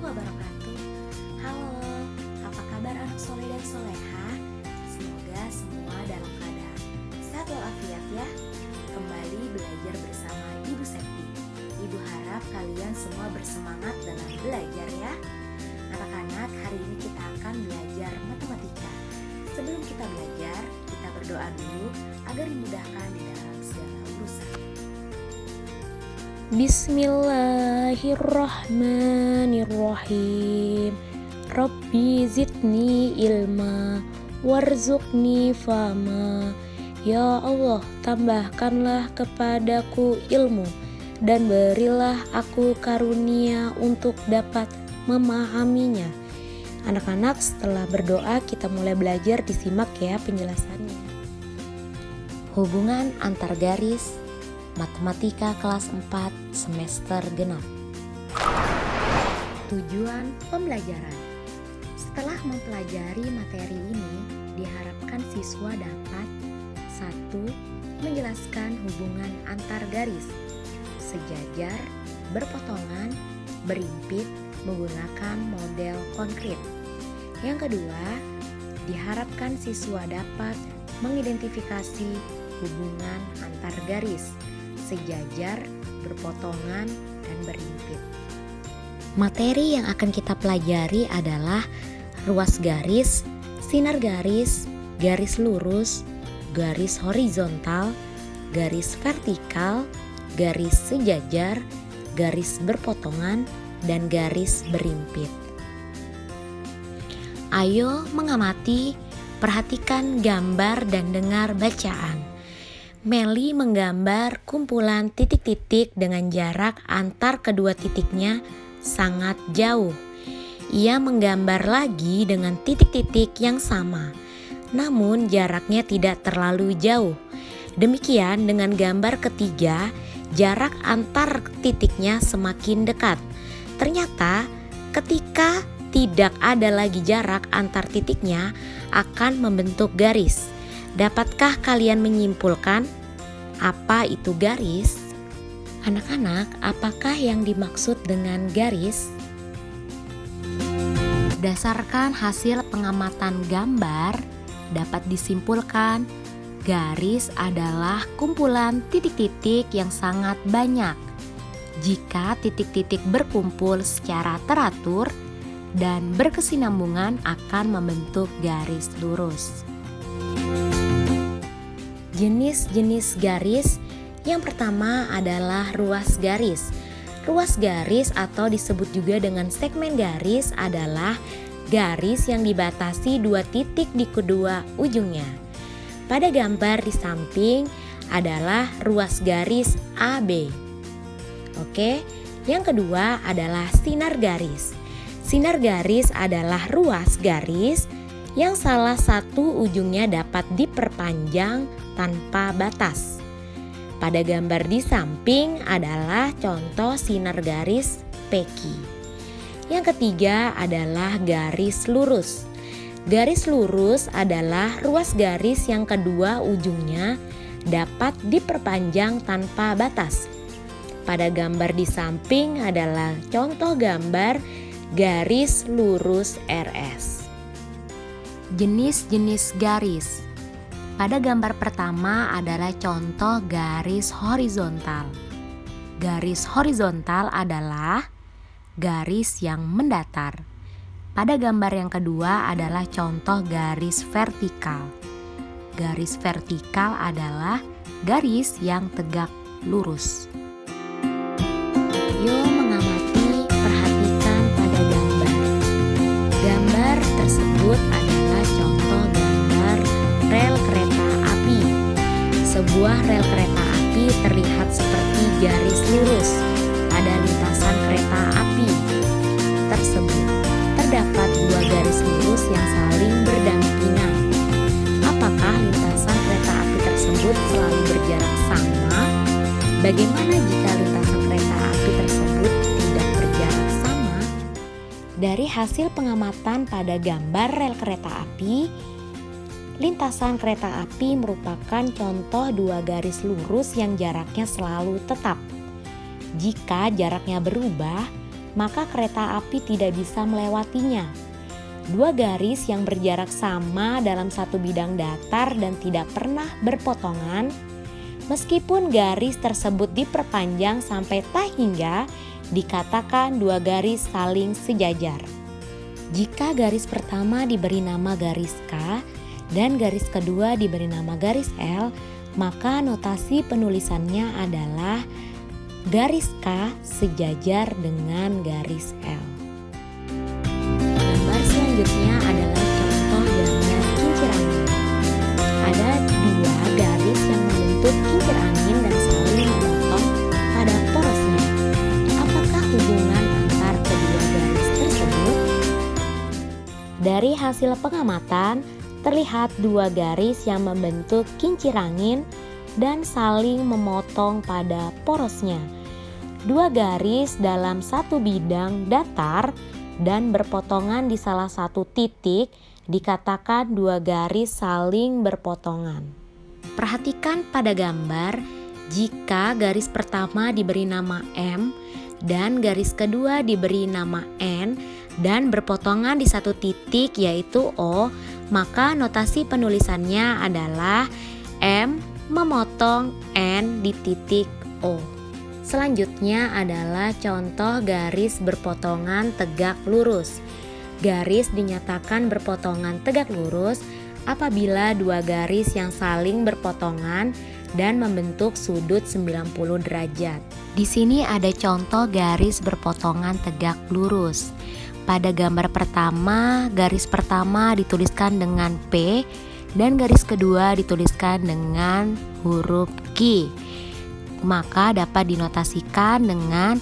wabarakatuh. Halo, apa kabar anak soleh dan soleha? Semoga semua dalam keadaan sehat walafiat ya. Kembali belajar bersama Ibu Septi. Ibu harap kalian semua bersemangat dalam belajar ya. Anak-anak, hari ini kita akan belajar matematika. Sebelum kita belajar, kita berdoa dulu agar dimudahkan di dalam segala urusan. Bismillahirrahmanirrahim. Rabbi zidni ilma warzuqni fama. Ya Allah, tambahkanlah kepadaku ilmu dan berilah aku karunia untuk dapat memahaminya. Anak-anak, setelah berdoa kita mulai belajar. Disimak ya penjelasannya. Hubungan antar garis Matematika kelas 4 semester genap. Tujuan pembelajaran. Setelah mempelajari materi ini, diharapkan siswa dapat 1. Menjelaskan hubungan antar garis sejajar, berpotongan, berimpit menggunakan model konkret. Yang kedua, diharapkan siswa dapat mengidentifikasi hubungan antar garis sejajar, berpotongan, dan berimpit. Materi yang akan kita pelajari adalah ruas garis, sinar garis, garis lurus, garis horizontal, garis vertikal, garis sejajar, garis berpotongan, dan garis berimpit. Ayo mengamati, perhatikan gambar dan dengar bacaan. Meli menggambar kumpulan titik-titik dengan jarak antar kedua titiknya sangat jauh. Ia menggambar lagi dengan titik-titik yang sama, namun jaraknya tidak terlalu jauh. Demikian dengan gambar ketiga, jarak antar titiknya semakin dekat. Ternyata ketika tidak ada lagi jarak antar titiknya akan membentuk garis. Dapatkah kalian menyimpulkan apa itu garis? Anak-anak, apakah yang dimaksud dengan garis? Berdasarkan hasil pengamatan gambar, dapat disimpulkan garis adalah kumpulan titik-titik yang sangat banyak. Jika titik-titik berkumpul secara teratur dan berkesinambungan akan membentuk garis lurus. Jenis-jenis garis. Yang pertama adalah ruas garis. Ruas garis atau disebut juga dengan segmen garis adalah garis yang dibatasi dua titik di kedua ujungnya. Pada gambar di samping adalah ruas garis AB. Oke, yang kedua adalah sinar garis. Sinar garis adalah ruas garis yang salah satu ujungnya dapat diperpanjang tanpa batas. Pada gambar di samping adalah contoh sinar garis PQ. Yang ketiga adalah garis lurus. Garis lurus adalah ruas garis yang kedua ujungnya dapat diperpanjang tanpa batas. Pada gambar di samping adalah contoh gambar garis lurus RS. Jenis-jenis garis. Pada gambar pertama adalah contoh garis horizontal. Garis horizontal adalah garis yang mendatar. Pada gambar yang kedua adalah contoh garis vertikal. Garis vertikal adalah garis yang tegak lurus. Yuk mengamati, perhatikan pada gambar. Gambar tersebut adalah contoh gambar rel kereta api. Sebuah rel kereta api terlihat seperti garis lurus pada lintasan kereta api tersebut. Terdapat dua garis lurus yang saling berdampingan. Apakah lintasan kereta api tersebut selalu berjarak sama? Bagaimana jika lintasan kereta api tersebut tidak berjarak sama? Dari hasil pengamatan pada gambar rel kereta api, lintasan kereta api merupakan contoh dua garis lurus yang jaraknya selalu tetap. Jika jaraknya berubah, maka kereta api tidak bisa melewatinya. Dua garis yang berjarak sama dalam satu bidang datar dan tidak pernah berpotongan, meskipun garis tersebut diperpanjang sampai tak hingga, dikatakan dua garis saling sejajar. Jika garis pertama diberi nama garis K dan garis kedua diberi nama garis L, maka notasi penulisannya adalah garis K sejajar dengan garis L. Gambar selanjutnya adalah contoh gambar kincir angin. Ada dua garis yang membentuk kincir angin dan saling memotong pada porosnya. Apakah hubungan antar kedua garis tersebut? Dari hasil pengamatan, terlihat dua garis yang membentuk kincir angin dan saling memotong pada porosnya. Dua garis dalam satu bidang datar dan berpotongan di salah satu titik dikatakan dua garis saling berpotongan. Perhatikan pada gambar, jika garis pertama diberi nama M dan garis kedua diberi nama N dan berpotongan di satu titik yaitu O, maka notasi penulisannya adalah M memotong N di titik O. Selanjutnya adalah contoh garis berpotongan tegak lurus. Garis dinyatakan berpotongan tegak lurus apabila dua garis yang saling berpotongan dan membentuk sudut 90 derajat. Di sini ada contoh garis berpotongan tegak lurus. Pada gambar pertama, garis pertama dituliskan dengan P dan garis kedua dituliskan dengan huruf Q. Maka dapat dinotasikan dengan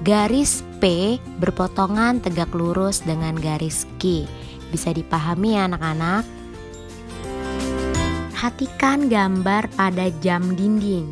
garis P berpotongan tegak lurus dengan garis Q. Bisa dipahami ya anak-anak? Perhatikan gambar pada jam dinding.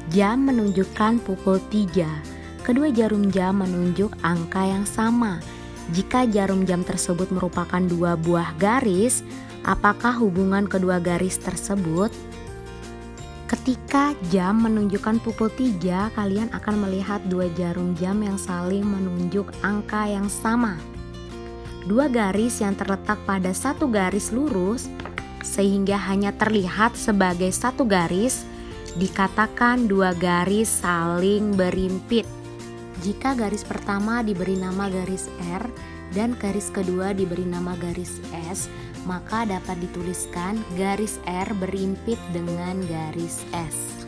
Jam menunjukkan pukul 3. Kedua jarum jam menunjuk angka yang sama. Jika jarum jam tersebut merupakan dua buah garis, apakah hubungan kedua garis tersebut? Ketika jam menunjukkan pukul 3, kalian akan melihat dua jarum jam yang saling menunjuk angka yang sama. Dua garis yang terletak pada satu garis lurus, sehingga hanya terlihat sebagai satu garis, dikatakan dua garis saling berimpit. Jika garis pertama diberi nama garis R dan garis kedua diberi nama garis S, maka dapat dituliskan garis R berimpit dengan garis S.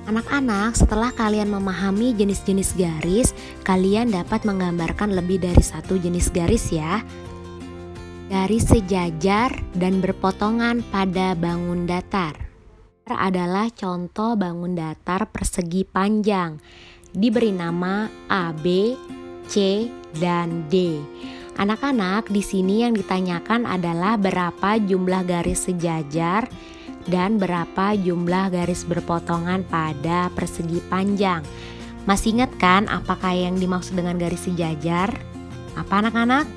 Anak-anak, setelah kalian memahami jenis-jenis garis, kalian dapat menggambarkan lebih dari satu jenis garis ya. Garis sejajar dan berpotongan pada bangun datar adalah contoh bangun datar persegi panjang. Diberi nama A, B, C, dan D. Anak-anak, di sini yang ditanyakan adalah berapa jumlah garis sejajar dan berapa jumlah garis berpotongan pada persegi panjang. Masih ingat kan apakah yang dimaksud dengan garis sejajar? Apa anak-anak?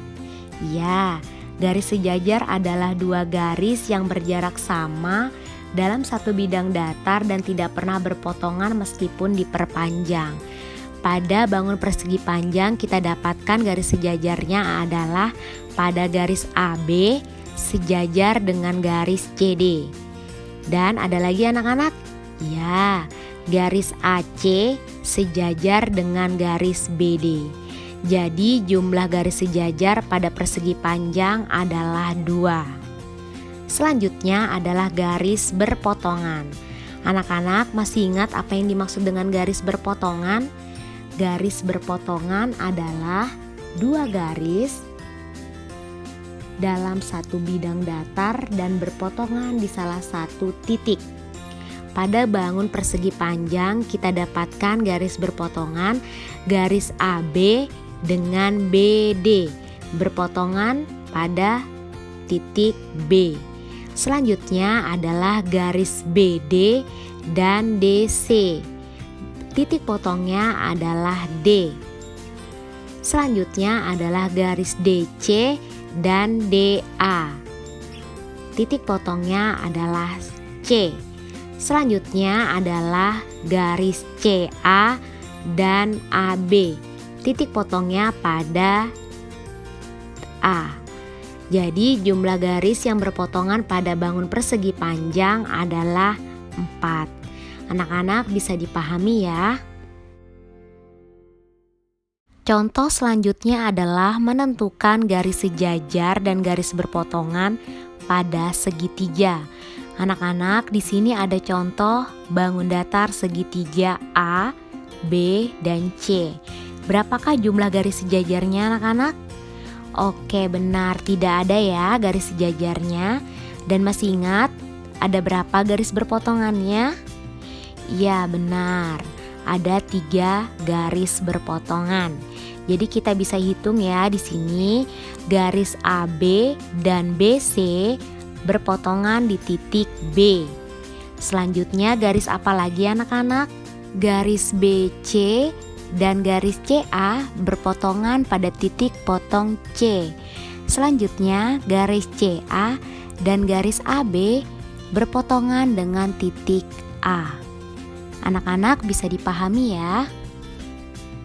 Ya, garis sejajar adalah dua garis yang berjarak sama dalam satu bidang datar dan tidak pernah berpotongan meskipun diperpanjang. Pada bangun persegi panjang kita dapatkan garis sejajarnya adalah pada garis AB sejajar dengan garis CD. Dan ada lagi anak-anak? Ya, garis AC sejajar dengan garis BD. Jadi jumlah garis sejajar pada persegi panjang adalah 2. Selanjutnya adalah garis berpotongan. Anak-anak masih ingat apa yang dimaksud dengan garis berpotongan? Garis berpotongan adalah dua garis dalam satu bidang datar dan berpotongan di salah satu titik. Pada bangun persegi panjang kita dapatkan garis berpotongan garis AB dengan BD berpotongan pada titik B. Selanjutnya adalah garis BD dan DC. Titik potongnya adalah D. Selanjutnya adalah garis DC dan DA. Titik potongnya adalah C. Selanjutnya adalah garis CA dan AB. titik potongnya pada A. Jadi jumlah garis yang berpotongan pada bangun persegi panjang adalah 4. Anak-anak bisa dipahami ya. Contoh selanjutnya adalah menentukan garis sejajar dan garis berpotongan pada segitiga. Anak-anak, di sini ada contoh bangun datar segitiga A, B, dan C. Berapakah jumlah garis sejajarnya anak-anak? Oke, benar, tidak ada ya garis sejajarnya. Dan masih ingat ada berapa garis berpotongannya? Ya, benar. Ada 3 garis berpotongan. Jadi kita bisa hitung ya di sini garis AB dan BC berpotongan di titik B. Selanjutnya garis apa lagi anak-anak? Garis BC dan garis CA berpotongan pada titik potong C. Selanjutnya garis CA dan garis AB berpotongan dengan titik A. Anak-anak bisa dipahami ya.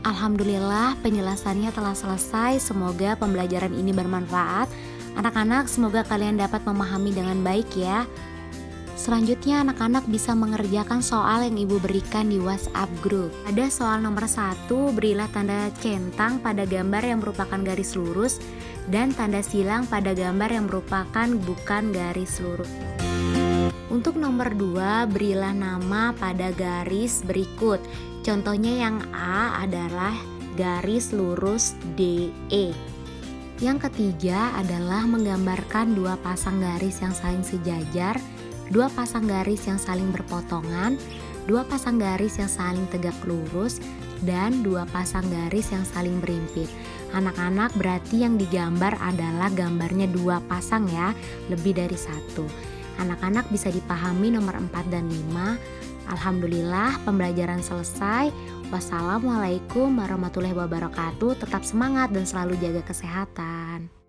Alhamdulillah penjelasannya telah selesai. Semoga pembelajaran ini bermanfaat. Anak-anak, semoga kalian dapat memahami dengan baik ya. Selanjutnya anak-anak bisa mengerjakan soal yang ibu berikan di WhatsApp group. Ada soal nomor 1, berilah tanda centang pada gambar yang merupakan garis lurus dan tanda silang pada gambar yang merupakan bukan garis lurus. Untuk nomor 2, berilah nama pada garis berikut. Contohnya yang A adalah garis lurus DE. Yang ketiga adalah menggambarkan 2 pasang garis yang saling sejajar, 2 pasang garis yang saling berpotongan, 2 pasang garis yang saling tegak lurus, dan 2 pasang garis yang saling berimpit. Anak-anak, berarti yang digambar adalah gambarnya 2 pasang ya, lebih dari 1. Anak-anak bisa dipahami nomor 4 dan 5. Alhamdulillah pembelajaran selesai. Wassalamualaikum warahmatullahi wabarakatuh. Tetap semangat dan selalu jaga kesehatan.